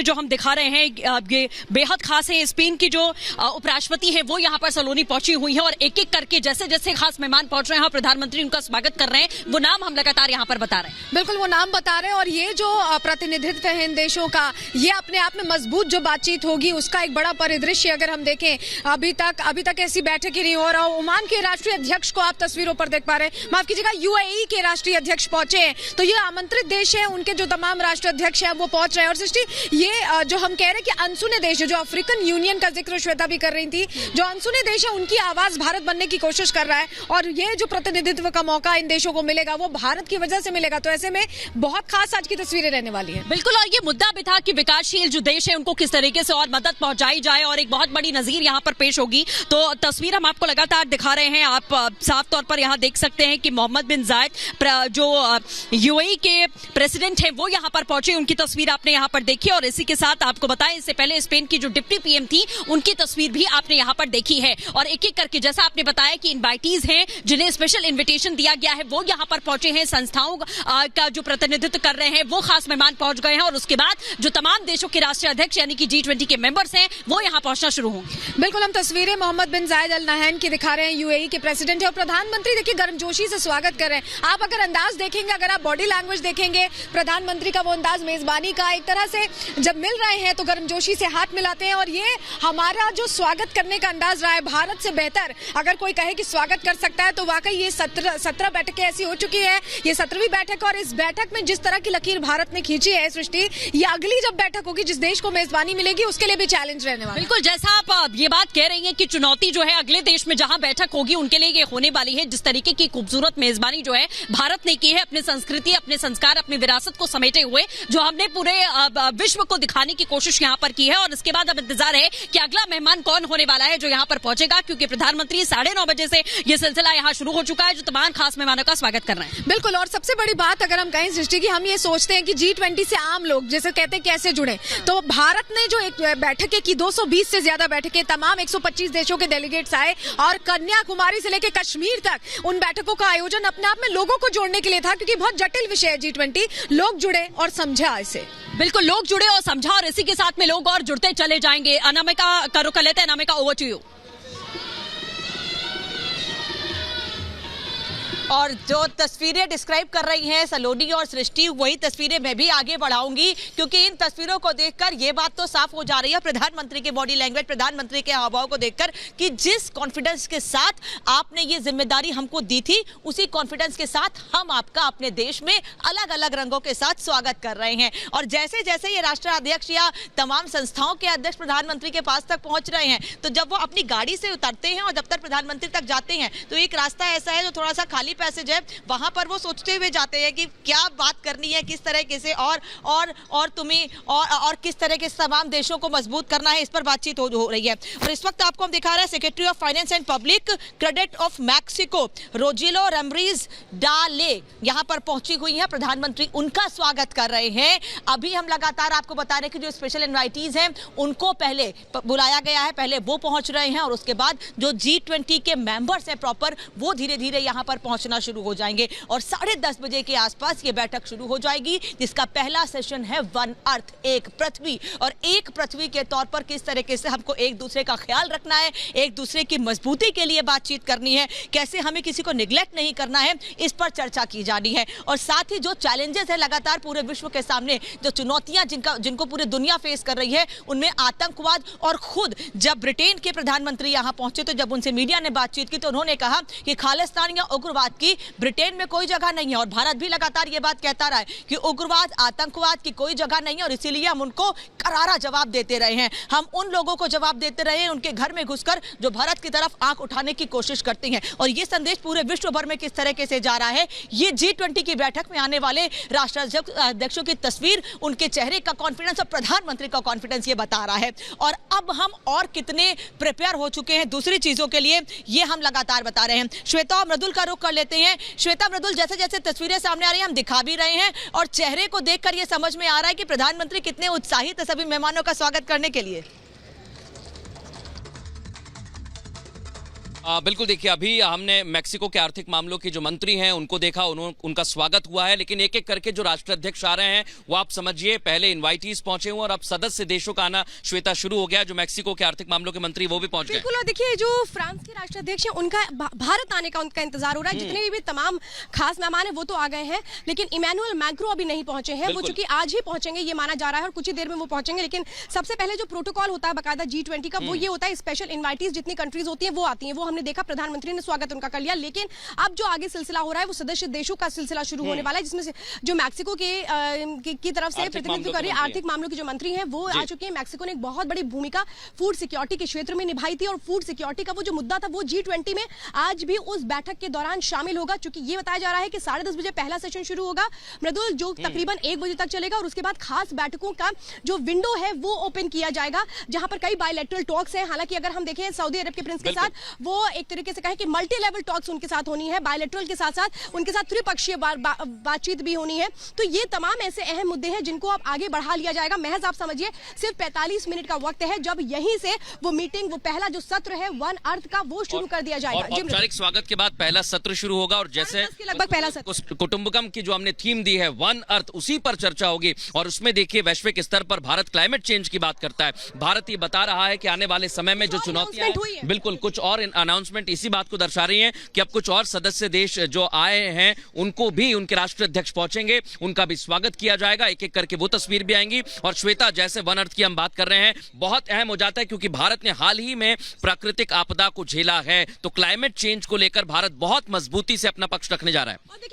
जो हम दिखा रहे हैं ये बेहद खास है। स्पेन की जो उपराष्ट्रपति है वो यहाँ पर सलोनी पहुंची हुई है और एक एक करके जैसे जैसे खास मेहमान पहुंच रहे हैं और प्रधानमंत्री उनका स्वागत कर रहे हैं, वो नाम हम लगातार यहाँ पर बता रहे हैं। बिल्कुल वो नाम बता रहे हैं और ये जो प्रतिनिधित्व है इन देशों का, ये अपने आप में मजबूत जो बातचीत होगी उसका एक बड़ा परिदृश्य अगर हम देखें, अभी तक ऐसी बैठक ही नहीं हो रहा। ओमान के राष्ट्रीय अध्यक्ष को आप तस्वीरों पर देख पा रहे हैं, माफ कीजिएगा यूएई के राष्ट्रीय अध्यक्ष पहुंचे हैं, तो ये आमंत्रित देश है, उनके जो तमाम राष्ट्र अध्यक्ष हैं वो पहुंच रहे हैं। और सृष्टि ये जो हम कह रहे हैं कि अनसुने देश है, जो अफ्रीकन यूनियन का जिक्र श्वेता भी कर रही थी, जो अनसुने देश है उनकी आवाज भारत बनने की कोशिश कर रहा है और ये जो प्रतिनिधित्व का मौका इन देशों को मिलेगा वो भारत की वजह से मिलेगा। तो ऐसे में बहुत खास आज की तस्वीरें रहने वाली है। बिल्कुल, और ये मुद्दा भी था कि विकासशील जो देश है उनको किस तरीके से और मदद पहुंचाई जाए और एक बहुत बड़ी नजीर यहाँ पर पेश होगी। तो तस्वीर हम आपको लगातार दिखा रहे हैं, आप साफ तौर पर यहाँ देख सकते हैं कि मोहम्मद बिन जायद जो यूएई के प्रेसिडेंट हैं वो यहाँ पर पहुंचे, उनकी तस्वीर आपने यहाँ पर देखी। और इसी के साथ आपको बताएं, इससे पहले स्पेन की जो डिप्टी पीएम थी उनकी तस्वीर भी आपने यहाँ पर देखी है। और एक एक करके जैसा आपने बताया कि इनवाइटीज हैं जिन्हें स्पेशल इन्विटेशन दिया गया है वो यहाँ पर पहुंचे हैं, संस्थाओं का जो प्रतिनिधित्व कर रहे हैं वो खास मेहमान पहुंच गए हैं और उसके बाद जो तमाम देशों के राष्ट्रीय अध्यक्ष यानी कि G20 के मेंबर्स हैं वो यहाँ पहुंचना शुरू होंगे। बिल्कुल, हम तस्वीरें मोहम्मद बिन जायद अल नहयान की दिखा रहे हैं, यूएई के प्रेसिडेंट है और प्रधानमंत्री देखिए गर्मजोशी से स्वागत कर रहे हैं। आप अगर अंदाज देखेंगे, अगर आप बॉडी लैंग्वेज देखेंगे, प्रधानमंत्री का वो अंदाज मेजबानी का, एक तरह से जब मिल रहे हैं तो गर्मजोशी से हाथ मिलाते हैं और ये हमारा जो स्वागत करने का अंदाज रहा है, भारत से बेहतर अगर कोई कहे कि स्वागत कर सकता है तो वाकई ये 17 बैठकें ऐसी हो चुकी है, ये 17वीं बैठक। और इस बैठक में जिस तरह की लकीर भारत ने खींची है सृष्टि, ये अगली जब बैठक होगी जिस देश को मेजबानी मिलेगी उसके लिए भी चैलेंज रहने वाला है। बिल्कुल, जैसा आप ये बात कह रही हैं कि चुनौती जो है अगले देश में जहां बैठक होगी उनके लिए ये होने वाली है। जिस तरीके की खूबसूरत मेजबानी जो है भारत ने की है, अपने संस्कृति, अपने संस्कार, अपनी विरासत को समेटे हुए, जो हमने पूरे विश्व को दिखाने की कोशिश यहाँ पर की है। और इसके बाद अब इंतजार है कि अगला मेहमान कौन होने वाला है जो यहाँ पर पहुंचेगा, क्योंकि प्रधानमंत्री 9:30 बजे से ये सिलसिला यहाँ शुरू हो चुका है जो तमाम खास मेहमानों का स्वागत कर रहे हैं। बिल्कुल, और सबसे बड़ी बात अगर हम कहें सृष्टि की, हम ये सोचते हैं कि G20 से आम लोग जैसे कहते हैं कैसे जुड़े, तो भारत ने जो एक बैठकें की, 220 से ज्यादा बैठकें, तमाम 125 देशों के डेलीगेट्स आए और कन्याकुमारी से लेकर कश्मीर तक उन बैठकों का आयोजन अपने आप में लोगों को जोड़ने के लिए था, क्योंकि बहुत जटिल विषय है G20। लोग जुड़े और समझा इसे। बिल्कुल, लोग जुड़े और समझा और इसी के साथ में लोग और जुड़ते चले जाएंगे। अनामिका का रुख लेते हैं। Anamika, over to you. और जो तस्वीरें डिस्क्राइब कर रही हैं सलोनी और सृष्टि, वही तस्वीरें मैं भी आगे बढ़ाऊंगी, क्योंकि इन तस्वीरों को देखकर ये बात तो साफ हो जा रही है प्रधानमंत्री के बॉडी लैंग्वेज, प्रधानमंत्री के हावभाव को देखकर, कि जिस कॉन्फिडेंस के साथ आपने ये जिम्मेदारी हमको दी थी उसी कॉन्फिडेंस के साथ हम आपका अपने देश में अलग अलग रंगों के साथ स्वागत कर रहे हैं। और जैसे जैसे ये राष्ट्राध्यक्ष या तमाम संस्थाओं के अध्यक्ष प्रधानमंत्री के पास तक पहुंच रहे हैं, तो जब वो अपनी गाड़ी से उतरते हैं और जब तक प्रधानमंत्री तक जाते हैं तो एक रास्ता ऐसा है जो थोड़ा सा खाली पैसेज है, वहां पर वो सोचते हुए जाते हैं कि क्या बात करनी है, किस तरीके से और तुम्हें और किस तरीके से तमाम देशों को मजबूत करना है, इस पर बातचीत हो रही है। और इस वक्त आपको हम दिखा रहे हैं secretary of finance and public credit of Mexico Rogelio Ramirez डाले यहां पर पहुंची हुई है, प्रधानमंत्री उनका स्वागत कर रहे हैं। अभी हम लगातार आपको बता रहे हैं कि जो स्पेशल इनवाइटीज हैं उनको पहले बुलाया गया है, पहले वो पहुंच रहे हैं और उसके बाद जो G20 के मेंबर्स हैं प्रॉपर, वो धीरे धीरे यहां पर पहुंचना शुरू हो जाएंगे और 10:30 बजे के आसपास ये बैठक शुरू हो जाएगी, जिसका पहला सेशन है वन अर्थ, एक पृथ्वी। और एक पृथ्वी के तौर पर किस तरीके से हमको एक दूसरे का ख्याल रखना है, एक दूसरे की मजबूती के लिए बातचीत करनी है, कैसे हमें किसी को निगलेक्ट नहीं करना है, इस पर चर्चा की जानी है। और साथ ही जो चैलेंजेस है लगातार पूरे विश्व के सामने, जो चुनौतियां जिनको पूरी दुनिया फेस कर रही है, उनमें आतंकवाद। और खुद जब ब्रिटेन के प्रधानमंत्री यहां पहुंचे तो जब उनसे मीडिया ने बातचीत की तो उन्होंने कहा कि खालिस्तान या उग्रवाद की ब्रिटेन में कोई जगह नहीं है। और भारत भी लगातार ये बात कहता रहा है कि उग्रवाद, आतंकवाद की कोई जगह नहीं है और इसीलिए हम उनको करारा जवाब देते रहे हैं। हम उन लोगों को जवाब देते रहे हैं उनके घर में घुसकर जो भारत की तरफ आंख उठाने की कोशिश करती हैं। और ये संदेश पूरे विश्व भर में किस तरीके से जा रहा है, ये G20 की बैठक में आने वाले राष्ट्राध्यक्षों की तस्वीर, उनके चेहरे का कॉन्फिडेंस और प्रधानमंत्री का कॉन्फिडेंस ये बता रहा है। और अब हम और कितने प्रिपेयर हो चुके हैं दूसरी चीजों के लिए, ये हम लगातार बता रहे हैं। श्वेता और मृदुल का रुख कर लेते हैं। श्वेता, मृदुल, जैसे जैसे तस्वीरें सामने आ रही हैं हम दिखा भी रहे हैं और चेहरे को देखकर यह समझ में आ रहा है कि प्रधानमंत्री कितने उत्साहित है सभी मेहमानों का स्वागत करने के लिए। बिल्कुल, देखिए अभी हमने मेक्सिको के आर्थिक मामलों की जो मंत्री हैं उनको देखा, उनका स्वागत हुआ है, लेकिन एक एक करके जो राष्ट्राध्यक्ष आ रहे हैं वो आप समझिए पहले इनवाइटीज पहुंचे हुए और अब सदस्य देशों का आना श्वेता शुरू हो गया। जो मेक्सिको के आर्थिक मामलों के मंत्री वो भी पहुंच गए। बिल्कुल, और देखिए जो फ्रांस के राष्ट्राध्यक्ष हैं उनका भारत आने का उनका इंतजार हो रहा है। जितने भी तमाम खास मेहमान हैं वो तो आ गए हैं, लेकिन इमैनुअल मैक्रो अभी नहीं पहुंचे हैं। वो चूंकि आज ही पहुंचेंगे ये माना जा रहा है और कुछ ही देर में वो पहुंचेंगे, लेकिन सबसे पहले जो प्रोटोकॉल होता है बाकायदा G20 का वो ये होता है, स्पेशल इनवाइटीज जितनी कंट्रीज होती हैं वो आती हैं। वो हमने देखा, प्रधानमंत्री ने स्वागत उनका कर लिया, लेकिन अब जो आगे सिलसिला हो रहा है वो सदस्य देशों का सिलसिला शुरू होने वाला है, जिसमें से जो मैक्सिको की तरफ से प्रतिनिधित्व कर रही है आर्थिक मामलों की जो मंत्री हैं वो आ चुके हैं। मैक्सिको ने एक बहुत बड़ी भूमिका फूड सिक्योरिटी के क्षेत्र में निभाई थी और फूड सिक्योरिटी का वो जो मुद्दा था वो G20 में आज भी उस बैठक के दौरान शामिल होगा। चूंकि ये बताया जा रहा है कि 10:30 बजे पहला सेशन शुरू होगा मृदुल, जो तकरीबन 1 बजे तक चलेगा, और उसके बाद खास बैठकों का जो विंडो है वो ओपन किया जाएगा, जहां पर कई बायलैटरल टॉक्स हैं। हालांकि अगर हम देखें सऊदी अरब के प्रिंस के साथ वो एक तरीके से कहें कि मल्टी लेवल टॉक्स उनके साथ होनी है, बायलैटरल के साथ साथ उनके साथ त्रिपक्षीय बातचीत भी होनी है। तो ये तमाम ऐसे अहम मुद्दे हैं जिनको अब आगे बढ़ा लिया जाएगा। महज आप समझिए सिर्फ 45 मिनट का वक्त है, जब यहीं से वो मीटिंग, वो पहला जो सत्र है वन अर्थ का वो शुरू कर दिया जाएगा। औपचारिक स्वागत के बाद पहला सत्र शुरू होगा और जैसे लगभग पहला सत्र कुटुंबकम की जो हमने थीम दी है वन अर्थ, उसी पर चर्चा होगी। और उसमें देखिए वैश्विक स्तर पर भारत क्लाइमेट चेंज की बात करता है। भारत ये बता रहा है कि आने वाले समय में जो चुनौतियां हैं, बिल्कुल कुछ और अनाउंसमेंट इसी बात को दर्शा रही हैं कि अब कुछ और सदस्य देश जो आए हैं उनको भी उनके राष्ट्राध्यक्ष पहुंचेंगे, उनका भी स्वागत किया जाएगा। एक एक करके वो तस्वीर भी आएंगी। और श्वेता, जैसे वन अर्थ की हम बात कर रहे हैं, बहुत अहम हो जाता है क्योंकि भारत ने हाल ही में प्राकृतिक आपदा को झेला है, तो क्लाइमेट चेंज को लेकर भारत बहुत मजबूती से अपना पक्ष रखने जा रहा है।